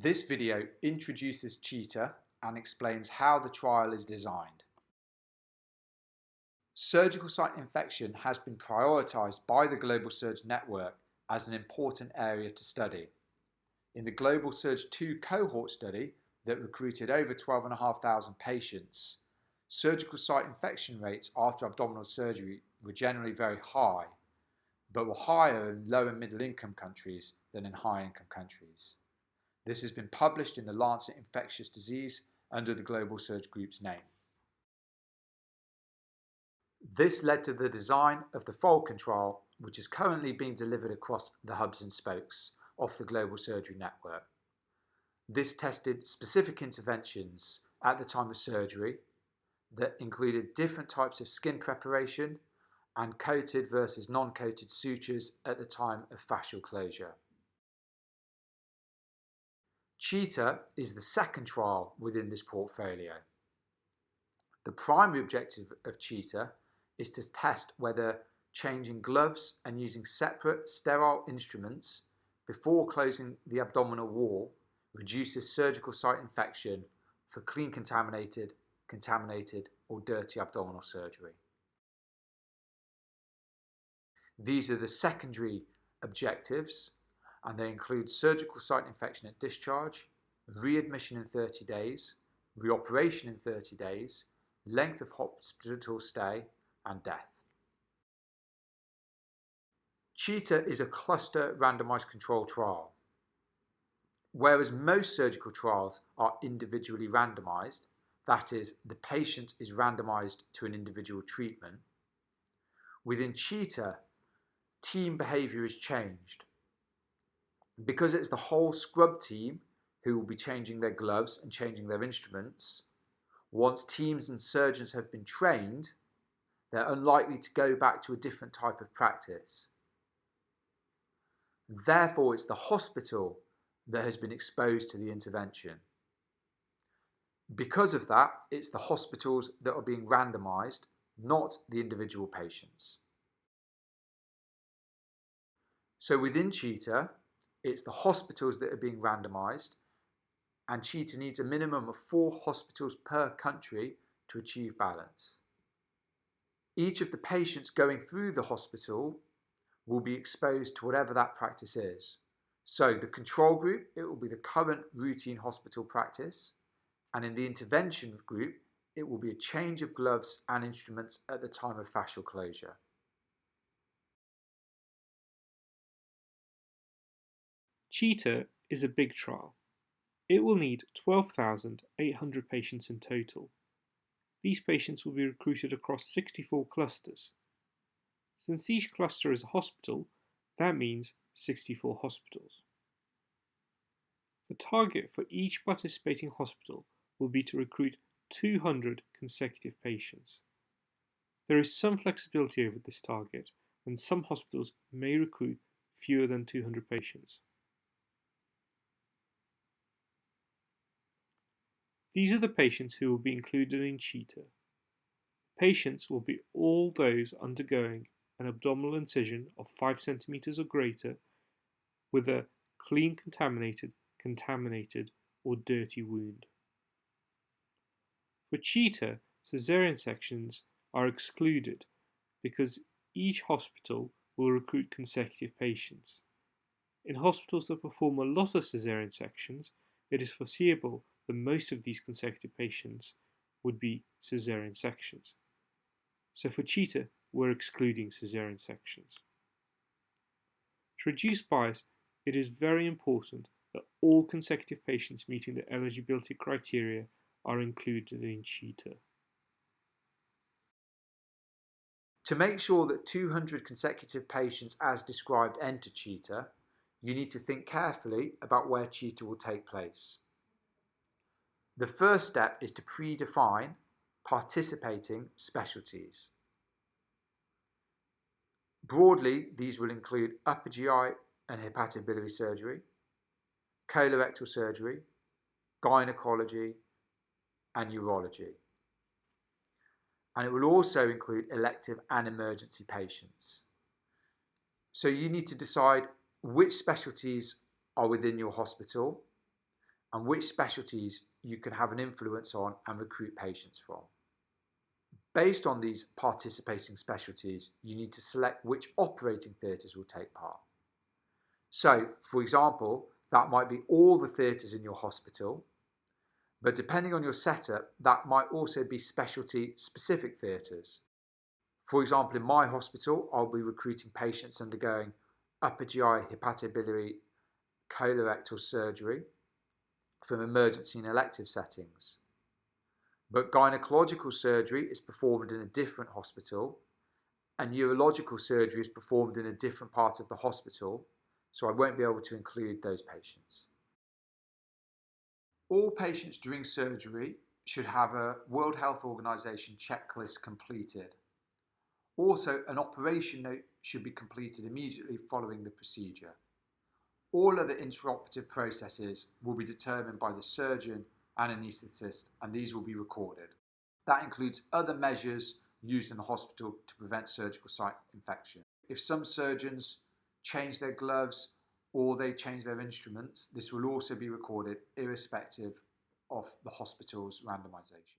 This video introduces CHEETAH and explains how the trial is designed. Surgical site infection has been prioritised by the Global Surge Network as an important area to study. In the Global Surge 2 cohort study that recruited over 12,500 patients, surgical site infection rates after abdominal surgery were generally very high, but were higher in low and middle income countries than in high income countries. This has been published in the Lancet Infectious Disease under the Global Surge Group's name. This led to the design of the Falcon trial, which is currently being delivered across the hubs and spokes of the Global Surgery Network. This tested specific interventions at the time of surgery that included different types of skin preparation and coated versus non-coated sutures at the time of fascial closure. CHEETAH is the second trial within this portfolio. The primary objective of CHEETAH is to test whether changing gloves and using separate sterile instruments before closing the abdominal wall reduces surgical site infection for clean contaminated, or dirty abdominal surgery. These are the secondary objectives, and they include surgical site infection at discharge, readmission in 30 days, reoperation in 30 days, length of hospital stay, and death. CHEETAH is a cluster randomized control trial. Whereas most surgical trials are individually randomized, that is, the patient is randomized to an individual treatment, within CHEETAH, team behavior is changed. Because it's the whole scrub team who will be changing their gloves and changing their instruments, once teams and surgeons have been trained, they're unlikely to go back to a different type of practice. Therefore, it's the hospital that has been exposed to the intervention. Because of that, it's the hospitals that are being randomized, not the individual patients. So within CHEETAH, it's the hospitals that are being randomized, and CHEETAH needs a minimum of 4 hospitals per country to achieve balance. Each of the patients going through the hospital will be exposed to whatever that practice is. So the control group, it will be the current routine hospital practice, and in the intervention group, it will be a change of gloves and instruments at the time of fascial closure. CHEETAH is a big trial. It will need 12,800 patients in total. These patients will be recruited across 64 clusters. Since each cluster is a hospital, that means 64 hospitals. The target for each participating hospital will be to recruit 200 consecutive patients. There is some flexibility over this target, and some hospitals may recruit fewer than 200 patients. These are the patients who will be included in CHEETAH. Patients will be all those undergoing an abdominal incision of 5 centimeters or greater with a clean contaminated, or dirty wound. For CHEETAH, caesarean sections are excluded because each hospital will recruit consecutive patients. In hospitals that perform a lot of caesarean sections, it is foreseeable that most of these consecutive patients would be caesarean sections. So for CHEETAH, we're excluding caesarean sections. To reduce bias, it is very important that all consecutive patients meeting the eligibility criteria are included in CHEETAH. To make sure that 200 consecutive patients as described enter CHEETAH, you need to think carefully about where CHEETAH will take place. The first step is to predefine participating specialties. Broadly, these will include upper GI and hepatobiliary surgery, colorectal surgery, gynecology, and urology. And it will also include elective and emergency patients. So you need to decide which specialties are within your hospital and which specialties you can have an influence on and recruit patients from. Based on these participating specialties, you need to select which operating theatres will take part. So, for example, that might be all the theatres in your hospital, but depending on your setup, that might also be specialty-specific theatres. For example, in my hospital, I'll be recruiting patients undergoing upper GI hepatobiliary colorectal surgery from emergency and elective settings. But gynecological surgery is performed in a different hospital, and urological surgery is performed in a different part of the hospital, so I won't be able to include those patients. All patients during surgery should have a World Health Organization checklist completed. Also, an operation note should be completed immediately following the procedure. All other intraoperative processes will be determined by the surgeon and anaesthetist, and these will be recorded. That includes other measures used in the hospital to prevent surgical site infection. If some surgeons change their gloves or they change their instruments, this will also be recorded irrespective of the hospital's randomization.